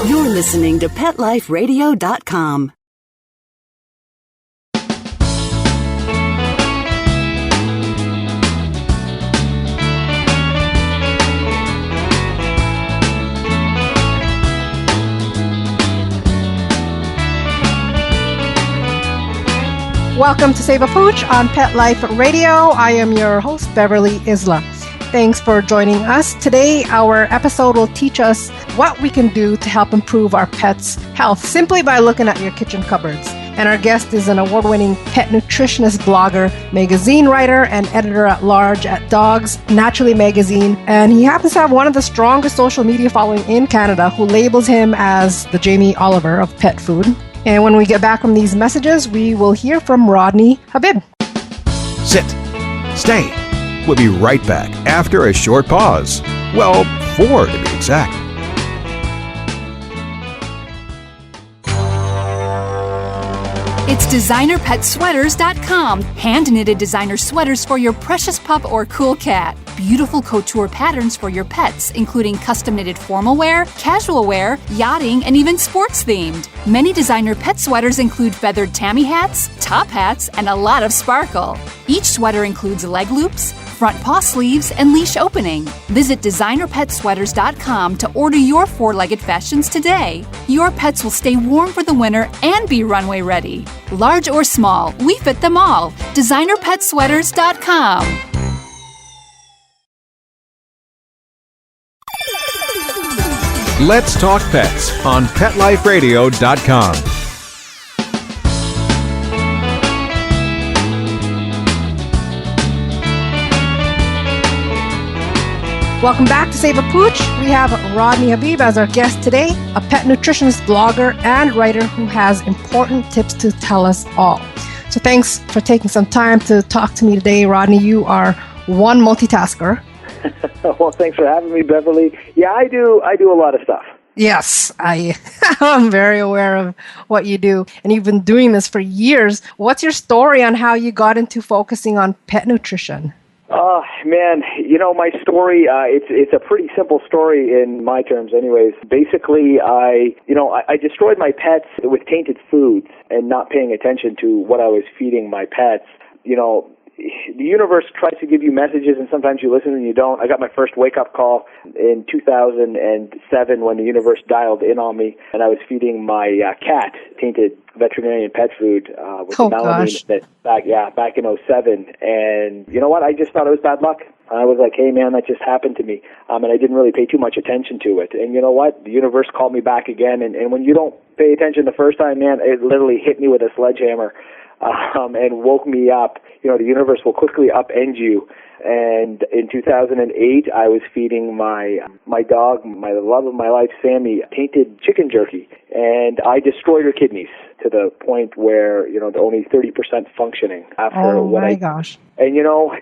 You're listening to PetLifeRadio.com. Welcome to Save a Pooch on Pet Life Radio. I am your host, Beverly Isla. Thanks for joining us. Today, our episode will teach us what we can do to help improve our pet's health simply by looking at your kitchen cupboards. And our guest is an award-winning pet nutritionist, blogger, magazine writer, and editor-at-large at Dogs Naturally magazine. And he happens to have one of the strongest social media following in Canada, who labels him as the Jamie Oliver of pet food. And when we get back from these messages, we will hear from Rodney Habib. Sit. Stay. We'll be right back after a short pause. Well, 4 to be exact. It's DesignerPetSweaters.com. Hand-knitted designer sweaters for your precious pup or cool cat. Beautiful couture patterns for your pets, including custom-knitted formal wear, casual wear, yachting, and even sports-themed. Many designer pet sweaters include feathered tammy hats, top hats, and a lot of sparkle. Each sweater includes leg loops, front paw sleeves, and leash opening. Visit DesignerPetSweaters.com to order your 4-legged fashions today. Your pets will stay warm for the winter and be runway ready. Large or small, we fit them all. DesignerPetSweaters.com. Let's talk pets on PetLifeRadio.com. Welcome back to Save a Pooch. We have Rodney Habib as our guest today, a pet nutritionist, blogger, and writer who has important tips to tell us all. So thanks for taking some time to talk to me today, Rodney. You are one multitasker. Well, thanks for having me, Beverly. Yeah, I do a lot of stuff. Yes, I'm very aware of what you do, and you've been doing this for years. What's your story on how you got into focusing on pet nutrition? Oh, man, my story, it's a pretty simple story in my terms anyways. Basically, I destroyed my pets with tainted foods and not paying attention to what I was feeding my pets. The universe tries to give you messages, and sometimes you listen and you don't. I got my first wake-up call in 2007 when the universe dialed in on me, and I was feeding my cat tainted veterinarian pet food with melamine back in 2007. And you know what? I just thought it was bad luck. I was like, hey, man, that just happened to me. And I didn't really pay too much attention to it. And you know what? The universe called me back again. And when you don't pay attention the first time, man, it literally hit me with a sledgehammer and woke me up. The universe will quickly upend you. And in 2008, I was feeding my dog, my love of my life, Sammy, tainted chicken jerky. And I destroyed her kidneys to the point where, they're only 30% functioning after gosh. And,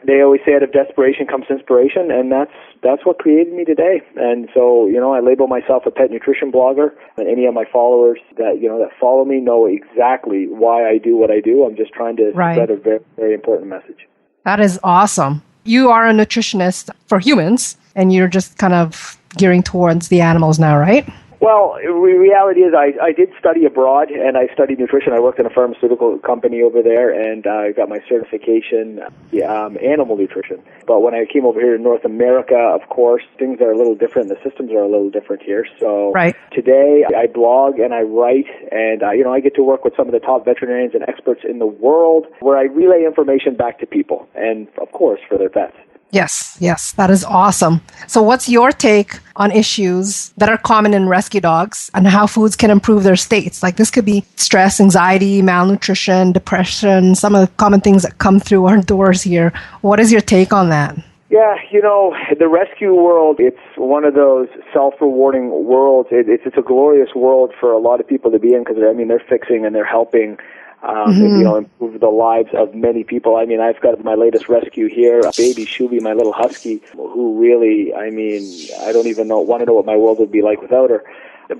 they always say out of desperation comes inspiration, and that's what created me today. And so, I label myself a pet nutrition blogger, and any of my followers that follow me know exactly why I do what I do. I'm just trying to spread a very, very important message. That is awesome. You are a nutritionist for humans, and you're just kind of gearing towards the animals now, right? Well, the reality is I did study abroad, and I studied nutrition. I worked in a pharmaceutical company over there, and I got my certification animal nutrition. But when I came over here to North America, of course, things are a little different. The systems are a little different here. So today I blog and I write, and I get to work with some of the top veterinarians and experts in the world where I relay information back to people and, of course, for their pets. Yes, that is awesome. So what's your take on issues that are common in rescue dogs and how foods can improve their states? Like this could be stress, anxiety, malnutrition, depression, some of the common things that come through our doors here. What is your take on that? Yeah, the rescue world, it's one of those self-rewarding worlds. It's a glorious world for a lot of people to be in because, they're fixing and they're helping improve the lives of many people. I've got my latest rescue here, a baby Shubi, my little husky, who really, I don't even want to know what my world would be like without her.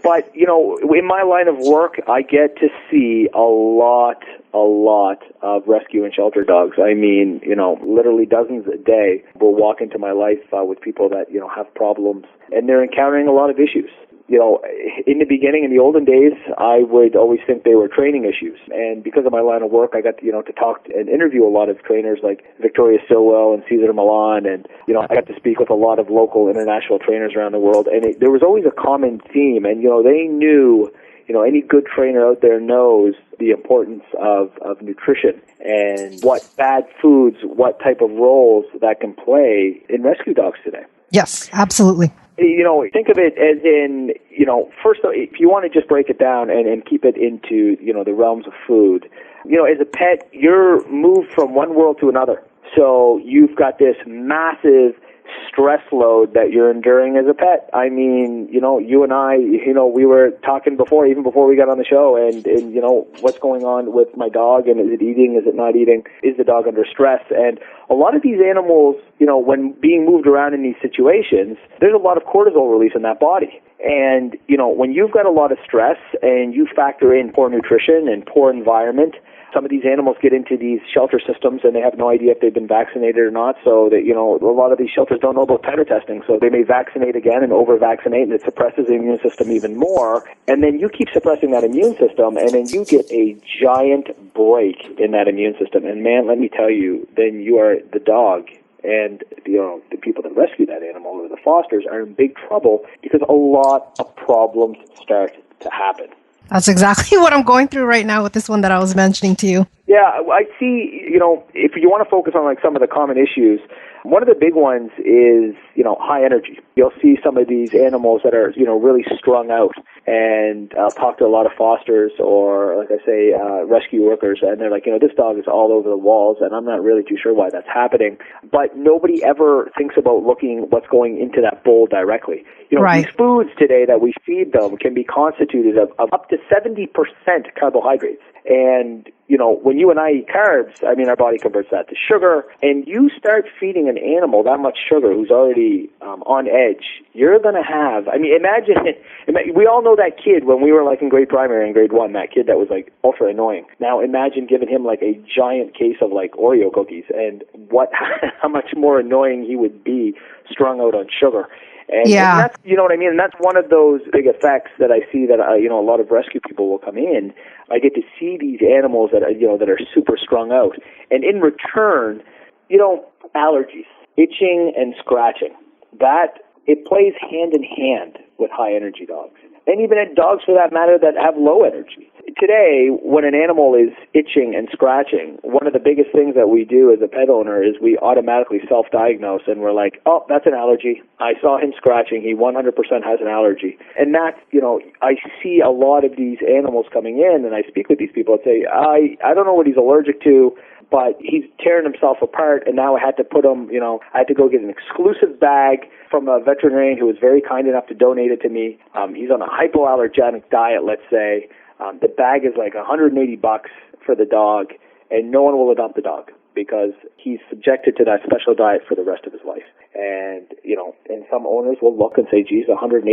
But, in my line of work, I get to see a lot of rescue and shelter dogs. Literally dozens a day will walk into my life with people that, have problems, and they're encountering a lot of issues. in the beginning, in the olden days, I would always think they were training issues. And because of my line of work, I got to talk and interview a lot of trainers like Victoria Stilwell and Cesar Milan. And, I got to speak with a lot of local international trainers around the world. And there was always a common theme. And, they knew, any good trainer out there knows the importance of nutrition and what bad foods, what type of roles that can play in rescue dogs today. Yes, absolutely. Think of it as in, first, if you want to just break it down and keep it into, the realms of food, as a pet, you're moved from one world to another. So you've got this massive stress load that you're enduring as a pet. I mean, you and I, we were talking before, even before we got on the show, and what's going on with my dog, and is it eating, is it not eating, is the dog under stress? And a lot of these animals, when being moved around in these situations, there's a lot of cortisol release in that body. And, when you've got a lot of stress and you factor in poor nutrition and poor environment, some of these animals get into these shelter systems and they have no idea if they've been vaccinated or not. So that, a lot of these shelters don't know about titer testing. So they may vaccinate again and over-vaccinate, and it suppresses the immune system even more. And then you keep suppressing that immune system, and then you get a giant break in that immune system. And man, let me tell you, then you are the dog. And, the people that rescue that animal or the fosters are in big trouble because a lot of problems start to happen. That's exactly what I'm going through right now with this one that I was mentioning to you. Yeah, I see, if you want to focus on like some of the common issues, one of the big ones is, high energy. You'll see some of these animals that are, really strung out. And I'll talk to a lot of fosters or, like I say, rescue workers, and they're like, this dog is all over the walls, and I'm not really too sure why that's happening. But nobody ever thinks about looking what's going into that bowl directly. Right. These foods today that we feed them can be constituted of up to 70% carbohydrates. And, when you and I eat carbs, our body converts that to sugar, and you start feeding an animal that much sugar who's already on edge, you're going to have, imagine, we all know that kid when we were like in grade primary and grade 1, that kid that was like ultra annoying. Now imagine giving him like a giant case of like Oreo cookies and how much more annoying he would be strung out on sugar. And, yeah. And that's, you know what I mean? And that's one of those big effects that I see that, a lot of rescue people will come in. I get to see these animals that are super strung out. And in return, allergies, itching and scratching, it plays hand in hand with high energy dogs. And even at dogs, for that matter, that have low energy. Today, when an animal is itching and scratching, one of the biggest things that we do as a pet owner is we automatically self-diagnose, and we're like, oh, that's an allergy. I saw him scratching. He 100% has an allergy. And that's, I see a lot of these animals coming in, and I speak with these people and say, I don't know what he's allergic to, but he's tearing himself apart, and now I had to put him, I had to go get an exclusive bag from a veterinarian who was very kind enough to donate it to me. He's on a hypoallergenic diet, let's say. The bag is like $180 for the dog, and no one will adopt the dog because he's subjected to that special diet for the rest of his life. And, and some owners will look and say, geez, $180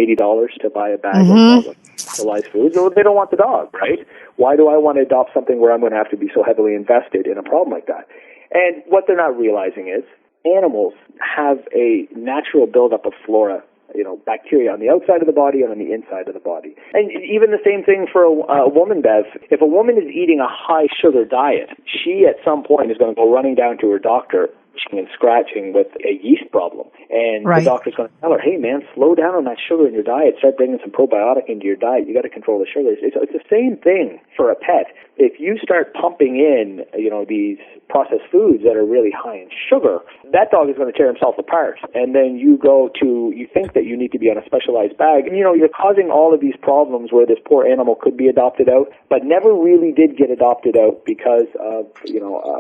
to buy a bag of specialized foods. Or they don't want the dog, right? Why do I want to adopt something where I'm going to have to be so heavily invested in a problem like that? And what they're not realizing is animals have a natural buildup of flora, bacteria on the outside of the body and on the inside of the body. And even the same thing for a woman, Bev. If a woman is eating a high sugar diet, she at some point is going to go running down to her doctor and scratching with a yeast problem. And the doctor's going to tell her, hey, man, slow down on that sugar in your diet. Start bringing some probiotic into your diet. You got to control the sugars. It's the same thing for a pet. If you start pumping in, these processed foods that are really high in sugar, that dog is going to tear himself apart. And then you think that you need to be on a specialized bag. And, you're causing all of these problems where this poor animal could be adopted out, but never really did get adopted out because of,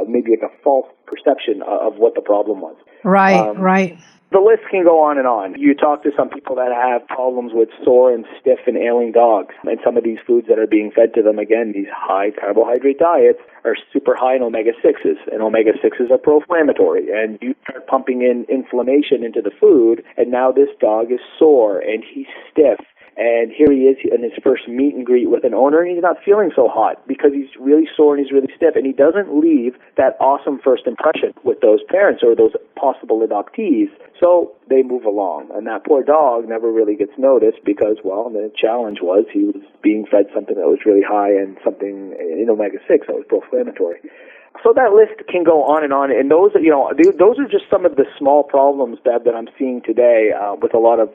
maybe like a false perception of what the problem was. Right. The list can go on and on. You talk to some people that have problems with sore and stiff and ailing dogs, and some of these foods that are being fed to them, again, these high carbohydrate diets are super high in omega-6s, and omega-6s are pro-inflammatory, and you start pumping in inflammation into the food, and now this dog is sore, and he's stiff, And here he is in his first meet and greet with an owner, and he's not feeling so hot because he's really sore and he's really stiff, and he doesn't leave that awesome first impression with those parents or those possible adoptees. So they move along, and that poor dog never really gets noticed because, well, the challenge was he was being fed something that was really high and something in omega-6 that was pro-inflammatory. So that list can go on, and those, those are just some of the small problems, Deb, that I'm seeing today with a lot of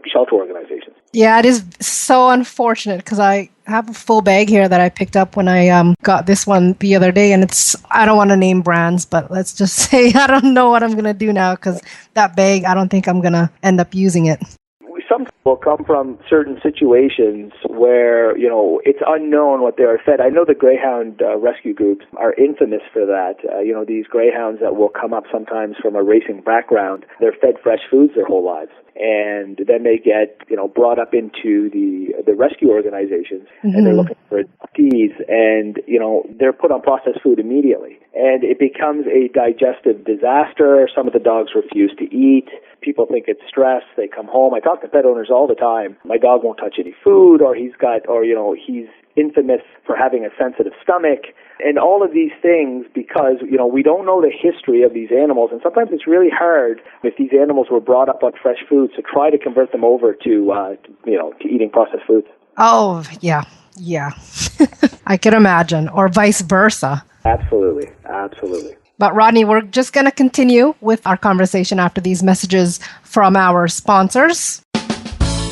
shelter organizations. Yeah, it is so unfortunate because I have a full bag here that I picked up when I got this one the other day, and I don't want to name brands, but let's just say I don't know what I'm going to do now because that bag, I don't think I'm going to end up using it. Some people come from certain situations where, it's unknown what they are fed. I know the greyhound rescue groups are infamous for that. These greyhounds that will come up sometimes from a racing background, they're fed fresh foods their whole lives. And then they get, brought up into the rescue organizations, and they're looking for adoptees, and, they're put on processed food immediately. And it becomes a digestive disaster. Some of the dogs refuse to eat. People think it's stress. They come home. I talk to pet owners all the time. My dog won't touch any food, or he's infamous for having a sensitive stomach. And all of these things because, we don't know the history of these animals. And sometimes it's really hard if these animals were brought up on fresh foods to try to convert them over to eating processed foods. Oh, yeah. I can imagine. Or vice versa. Absolutely. But Rodney, we're just going to continue with our conversation after these messages from our sponsors.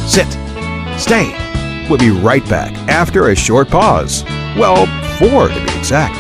Sit. Stay. We'll be right back after a short pause. Well, 4 to be exact.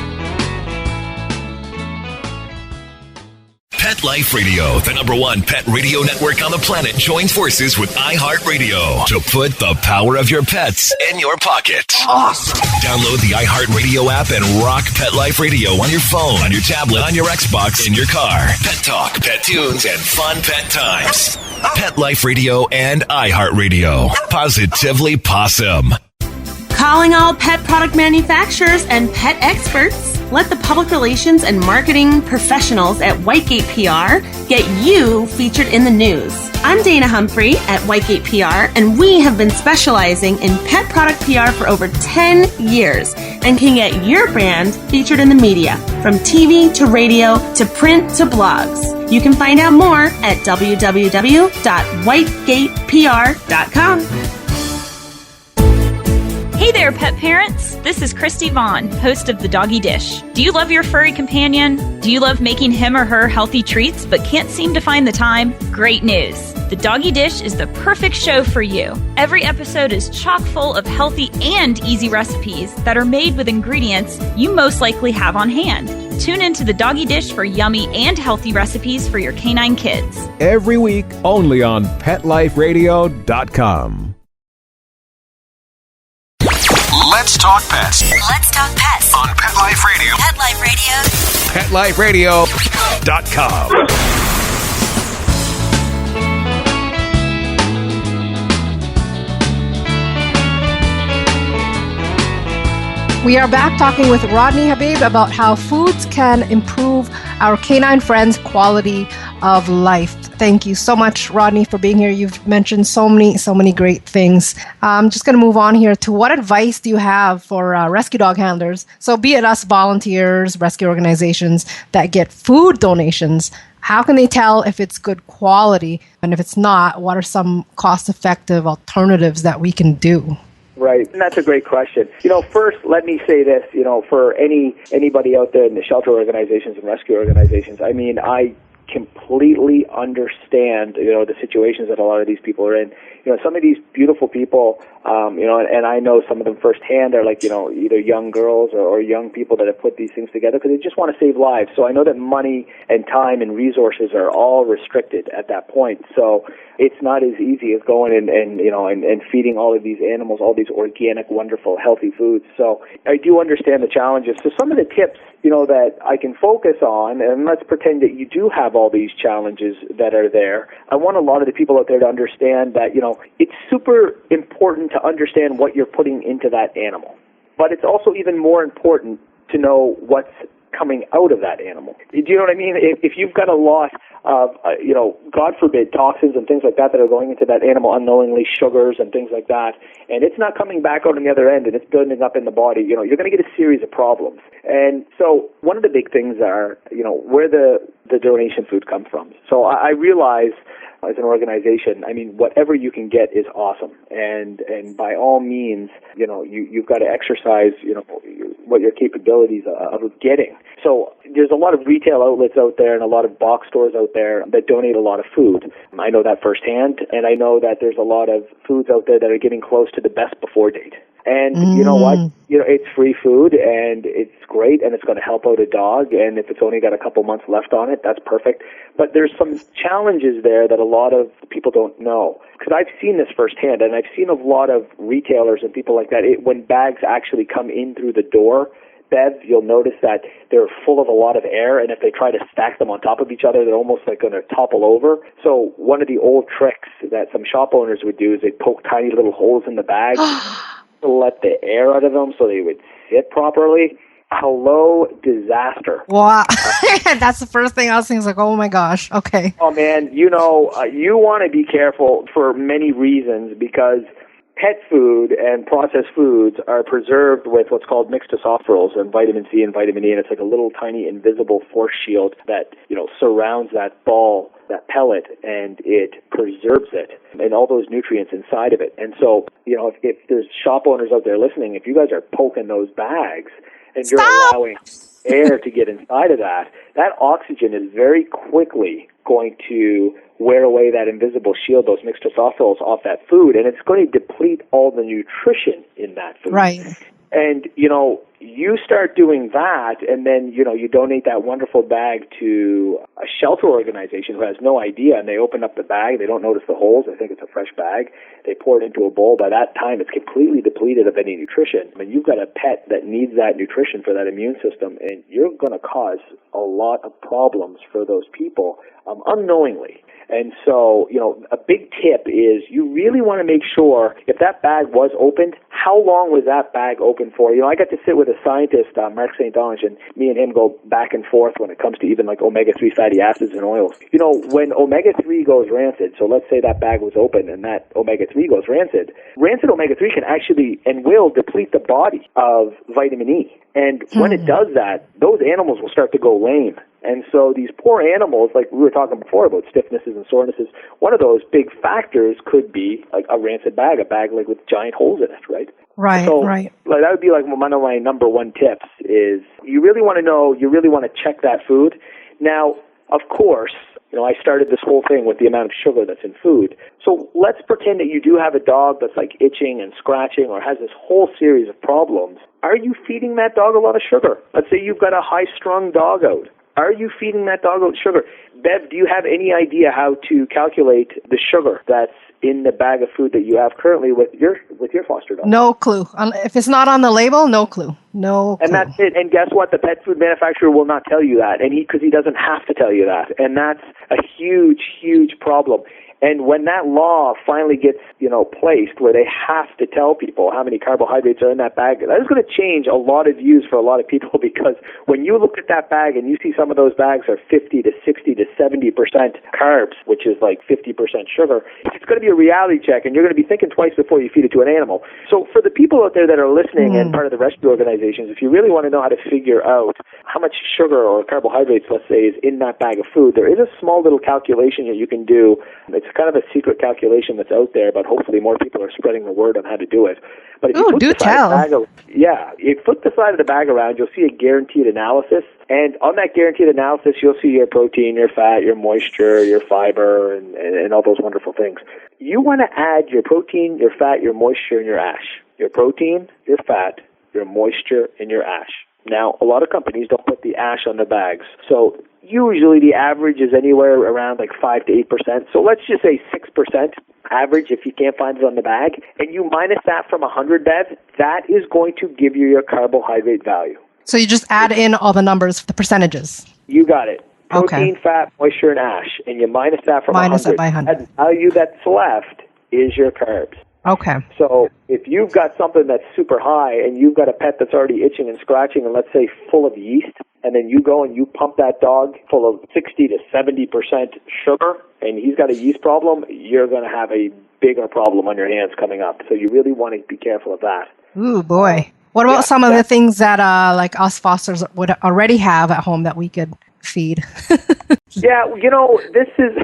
Pet Life Radio, the #1 pet radio network on the planet, joins forces with iHeartRadio to put the power of your pets in your pocket. Awesome! Download the iHeartRadio app and rock Pet Life Radio on your phone, on your tablet, on your Xbox, in your car. Pet talk, pet tunes, and fun pet times. Pet Life Radio and iHeartRadio. Positively Possum. Calling all pet product manufacturers and pet experts. Let the public relations and marketing professionals at Whitegate PR get you featured in the news. I'm Dana Humphrey at Whitegate PR, and we have been specializing in pet product PR for over 10 years and can get your brand featured in the media, from TV to radio to print to blogs. You can find out more at www.whitegatepr.com. Hey there, pet parents. This is Christy Vaughn, host of The Doggy Dish. Do you love your furry companion? Do you love making him or her healthy treats but can't seem to find the time? Great news. The Doggy Dish is the perfect show for you. Every episode is chock full of healthy and easy recipes that are made with ingredients you most likely have on hand. Tune into The Doggy Dish for yummy and healthy recipes for your canine kids. Every week, only on PetLifeRadio.com. Let's talk pets. Let's talk pets On Pet Life Radio. Pet Life Radio. PetLifeRadio.com. We are back talking with Rodney Habib about how foods can improve our canine friends' quality of life. Thank you so much, Rodney, for being here. You've mentioned so many great things. I'm just going to move on here to what advice do you have for rescue dog handlers? So be it us volunteers, rescue organizations that get food donations, how can they tell if it's good quality? And if it's not, what are some cost-effective alternatives that we can do? Right, and that's a great question. First, let me say this, for anybody out there in the shelter organizations and rescue organizations, I completely understand, the situations that a lot of these people are in. Some of these beautiful people, and I know some of them firsthand are like, either young girls or young people that have put these things together because they just want to save lives. So I know that money and time and resources are all restricted at that point. So it's not as easy as going and feeding all of these animals, all these organic, wonderful, healthy foods. So I do understand the challenges. So some of the tips, that I can focus on, and let's pretend that you do have all these challenges that are there. I want a lot of the people out there to understand that, it's super important to understand what you're putting into that animal. But it's also even more important to know what's coming out of that animal. Do you know what I mean? If you've got a lot of, God forbid, toxins and things like that are going into that animal unknowingly, sugars and things like that, and it's not coming back out on the other end and it's building up in the body, you're going to get a series of problems. And so one of the big things are, where the donation food comes from. So I realize as an organization, I mean, whatever you can get is awesome. And by all means, you've got to exercise, what your capabilities of getting. So there's a lot of retail outlets out there and a lot of box stores out there that donate a lot of food. I know that firsthand, and I know that there's a lot of foods out there that are getting close to the best before date. And you know what? It's free food, and it's great, and it's going to help out a dog. And if it's only got a couple months left on it, that's perfect. But there's some challenges there that a lot of people don't know. Because I've seen this firsthand, and I've seen a lot of retailers and people like that. When bags actually come in through the door, Bev, you'll notice that they're full of a lot of air, and if they try to stack them on top of each other, they're almost like going to topple over. So one of the old tricks that some shop owners would do is they'd poke tiny little holes in the bag to let the air out of them so they would sit properly. Hello, disaster. Wow. That's the first thing I was thinking, like, oh my gosh, okay. Oh man, you want to be careful for many reasons, because pet food and processed foods are preserved with what's called mixed testosterol and vitamin C and vitamin E, and it's like a little tiny invisible force shield that, surrounds that ball, that pellet, and it preserves it and all those nutrients inside of it. And so, if there's shop owners out there listening, if you guys are poking those bags and you're allowing air to get inside of that oxygen is very quickly going to wear away that invisible shield, those mixed testosterol off that food, and it's going to deplete all the nutrition in that food. Right. And, you start doing that, and then, you donate that wonderful bag to a shelter organization who has no idea, and they open up the bag, they don't notice the holes, they think it's a fresh bag, they pour it into a bowl. By that time, it's completely depleted of any nutrition. I mean, you've got a pet that needs that nutrition for that immune system, and you're going to cause a lot of problems for those people unknowingly. And so, a big tip is you really want to make sure if that bag was opened, how long was that bag open for? I got to sit with a scientist, Mark St. Onge, and me and him go back and forth when it comes to even like omega-3 fatty acids and oils. When omega-3 goes rancid, so let's say that bag was open and that omega-3 goes rancid omega-3 can actually and will deplete the body of vitamin E. And when it does that, those animals will start to go lame. And so these poor animals, like we were talking before about stiffnesses and sorenesses, one of those big factors could be like a rancid bag, a bag like with giant holes in it, right? Right, so, right. Like, that would be like one of my number one tips is you really want to know, you really want to check that food. Now, of course, I started this whole thing with the amount of sugar that's in food. So let's pretend that you do have a dog that's like itching and scratching or has this whole series of problems. Are you feeding that dog a lot of sugar? Let's say you've got a high-strung dog out. Are you feeding that dog out sugar? Bev, do you have any idea how to calculate the sugar that's in the bag of food that you have currently with your foster dog? No clue. If it's not on the label, no clue. No clue. And that's it. And guess what? The pet food manufacturer will not tell you that, and because he doesn't have to tell you that. And that's a huge, huge problem. And when that law finally gets, placed where they have to tell people how many carbohydrates are in that bag, that is going to change a lot of views for a lot of people, because when you look at that bag and you see some of those bags are 50 to 60 to 70% carbs, which is like 50% sugar, it's going to be a reality check, and you're going to be thinking twice before you feed it to an animal. So for the people out there that are listening and part of the rescue organizations, if you really want to know how to figure out how much sugar or carbohydrates, let's say, is in that bag of food, there is a small little calculation that you can do. It's kind of a secret calculation that's out there, but hopefully more people are spreading the word on how to do it. But if you flip the side of the bag around, you'll see a guaranteed analysis. And on that guaranteed analysis, you'll see your protein, your fat, your moisture, your fiber, and all those wonderful things. You want to add your protein, your fat, your moisture, and your ash. Your protein, your fat, your moisture, and your ash. Now, a lot of companies don't put the ash on their bags. So usually the average is anywhere around like 5 to 8%. So let's just say 6% average if you can't find it on the bag. And you minus that from 100, Bev, that is going to give you your carbohydrate value. So you just add in all the numbers, the percentages. You got it. Protein, fat, moisture, and ash. And you minus that from 100. Minus it by 100. That value that's left is your carbs. Okay. So if you've got something that's super high and you've got a pet that's already itching and scratching and let's say full of yeast, and then you go and you pump that dog full of 60 to 70% sugar and he's got a yeast problem, you're going to have a bigger problem on your hands coming up. So you really want to be careful of that. Ooh, boy. What about some of the things that like us fosters would already have at home that we could feed? Yeah, this is...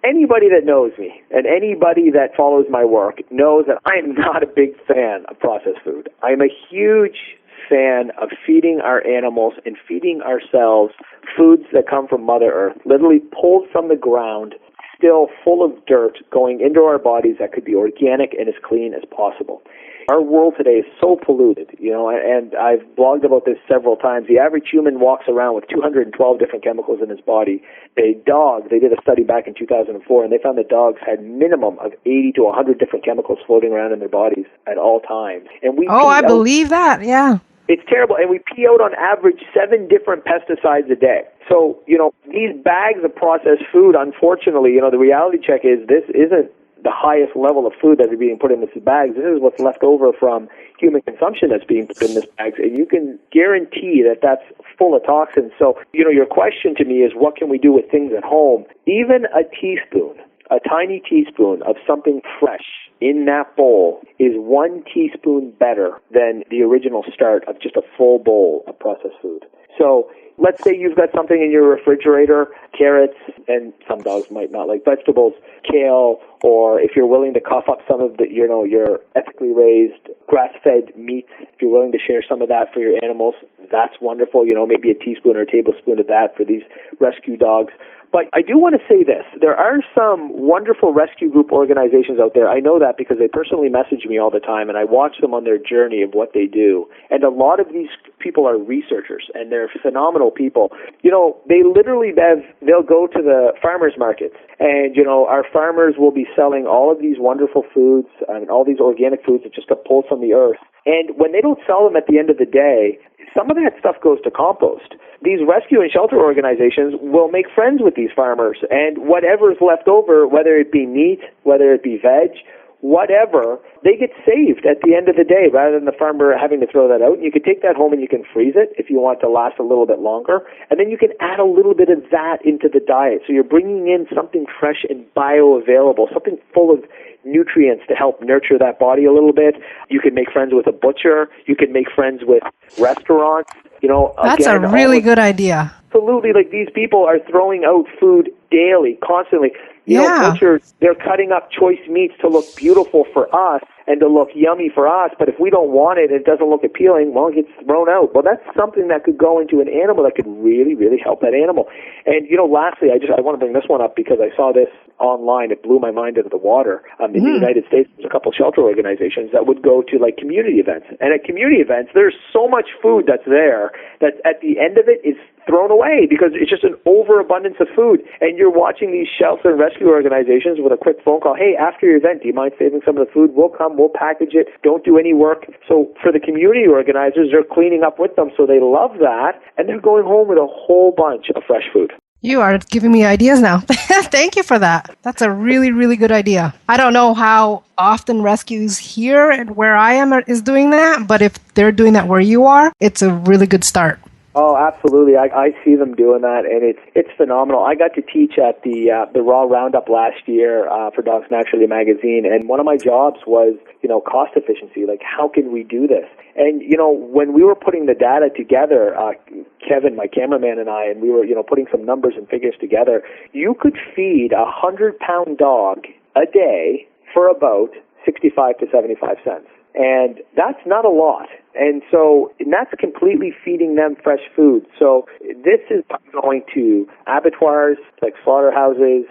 Anybody that knows me and anybody that follows my work knows that I am not a big fan of processed food. I am a huge fan of feeding our animals and feeding ourselves foods that come from Mother Earth, literally pulled from the ground, still full of dirt, going into our bodies that could be organic and as clean as possible. Our world today is so polluted, and I've blogged about this several times. The average human walks around with 212 different chemicals in his body. A dog, they did a study back in 2004, and they found that dogs had minimum of 80 to 100 different chemicals floating around in their bodies at all times. And I believe that, yeah. It's terrible, and we pee out on average 7 different pesticides a day. So, these bags of processed food, unfortunately, the reality check is this isn't the highest level of food that are being put in these bags. This is what's left over from human consumption that's being put in these bags, and you can guarantee that that's full of toxins. So, your question to me is, what can we do with things at home? Even a teaspoon, a tiny teaspoon of something fresh in that bowl is 1 teaspoon better than the original start of just a full bowl of processed food. So let's say you've got something in your refrigerator, carrots, and some dogs might not like vegetables, kale, or if you're willing to cough up some of the, your ethically raised grass-fed meats, if you're willing to share some of that for your animals, that's wonderful. Maybe a teaspoon or a tablespoon of that for these rescue dogs. But I do want to say this. There are some wonderful rescue group organizations out there. I know that because they personally message me all the time, and I watch them on their journey of what they do. And a lot of these people are researchers, and they're phenomenal people. They literally, they'll go to the farmers markets, and, our farmers will be selling all of these wonderful foods and all these organic foods that just are pulled from the earth. And when they don't sell them at the end of the day, some of that stuff goes to compost. These rescue and shelter organizations will make friends with these farmers, and whatever's left over, whether it be meat, whether it be veg, whatever, they get saved at the end of the day rather than the farmer having to throw that out. And you can take that home and you can freeze it if you want to last a little bit longer, and then you can add a little bit of that into the diet. So you're bringing in something fresh and bioavailable, something full of nutrients to help nurture that body a little bit. You can make friends with a butcher. You can make friends with restaurants. That's a really good idea. Absolutely. Like, these people are throwing out food daily, constantly. Butchers, they're cutting up choice meats to look beautiful for us and to look yummy for us, but if we don't want it, it doesn't look appealing, well, it gets thrown out. Well, that's something that could go into an animal that could really, really help that animal. And, lastly, I want to bring this one up because I saw this online. It blew my mind into the water. In the United States, there's a couple shelter organizations that would go to, like, community events. And at community events, there's so much food that's there that at the end of it is thrown away because it's just an overabundance of food. And you're watching these shelter and rescue organizations with a quick phone call, hey, after your event, do you mind saving some of the food? We'll come, we'll package it, don't do any work. So for the community organizers, they're cleaning up with them, so they love that, and they're going home with a whole bunch of fresh food. You are giving me ideas now. Thank you for that. That's a really, really good idea. I don't know how often rescues here and where I am is doing that, but if they're doing that where you are, it's a really good start. Oh, absolutely. I see them doing that, and it's phenomenal. I got to teach at the Raw Roundup last year for Dogs Naturally magazine, and one of my jobs was, cost efficiency. Like, how can we do this? And, when we were putting the data together, Kevin, my cameraman, and I, and we were, putting some numbers and figures together, you could feed a 100-pound dog a day for about 65 to 75 cents. And that's not a lot. And that's completely feeding them fresh food. So this is going to abattoirs, like slaughterhouses,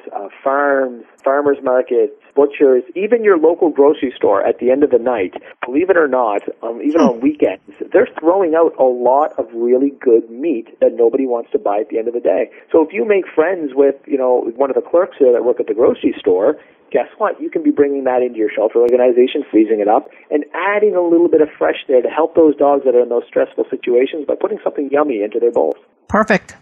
farms, farmers markets, butchers, even your local grocery store at the end of the night. Believe it or not, even on weekends, they're throwing out a lot of really good meat that nobody wants to buy at the end of the day. So if you make friends with, one of the clerks there that work at the grocery store, guess what? You can be bringing that into your shelter organization, freezing it up, and adding a little bit of fresh there to help those dogs that are in those stressful situations by putting something yummy into their bowls. Perfect.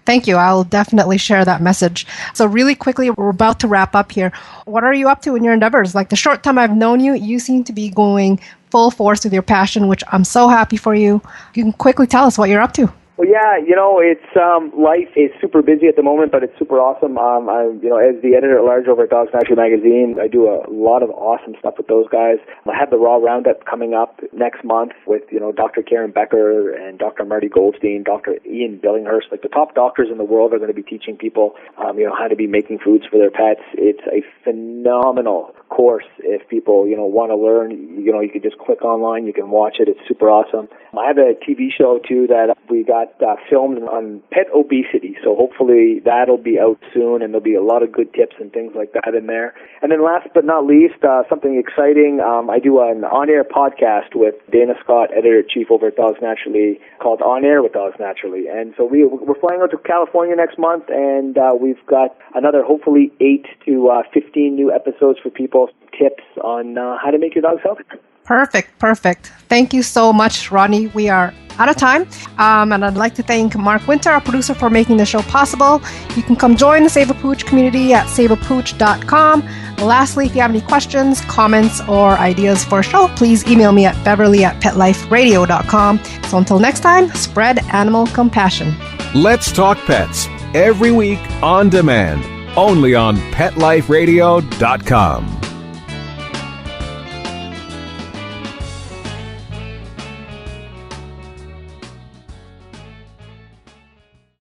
Thank you. I'll definitely share that message. So really quickly, we're about to wrap up here. What are you up to in your endeavors? Like the short time I've known you, you seem to be going full force with your passion, which I'm so happy for you. You can quickly tell us what you're up to. Well, yeah, it's life is super busy at the moment, but it's super awesome. As the editor-at-large over at Dogs Naturally magazine, I do a lot of awesome stuff with those guys. I have the Raw Roundup coming up next month with, Dr. Karen Becker and Dr. Marty Goldstein, Dr. Ian Billinghurst. Like the top doctors in the world are going to be teaching people, how to be making foods for their pets. It's a phenomenal course. If people, want to learn, you could just click online. You can watch it. It's super awesome. I have a TV show, too, that we got filmed on pet obesity, so hopefully that'll be out soon, and there'll be a lot of good tips and things like that in there. And then last but not least, something exciting, I do an on-air podcast with Dana Scott, editor-in-chief over at Dogs Naturally, called On Air with Dogs Naturally. And so we're flying out to California next month, and we've got another hopefully 8 to 15 new episodes for people, tips on how to make your dogs healthy. Perfect. Thank you so much, Rodney. We are out of time. And I'd like to thank Mark Winter, our producer, for making the show possible. You can come join the Save a Pooch community at saveapooch.com. Lastly, if you have any questions, comments, or ideas for a show, please email me at beverly@petliferadio.com. So until next time, spread animal compassion. Let's Talk Pets, every week on demand, only on PetLifeRadio.com.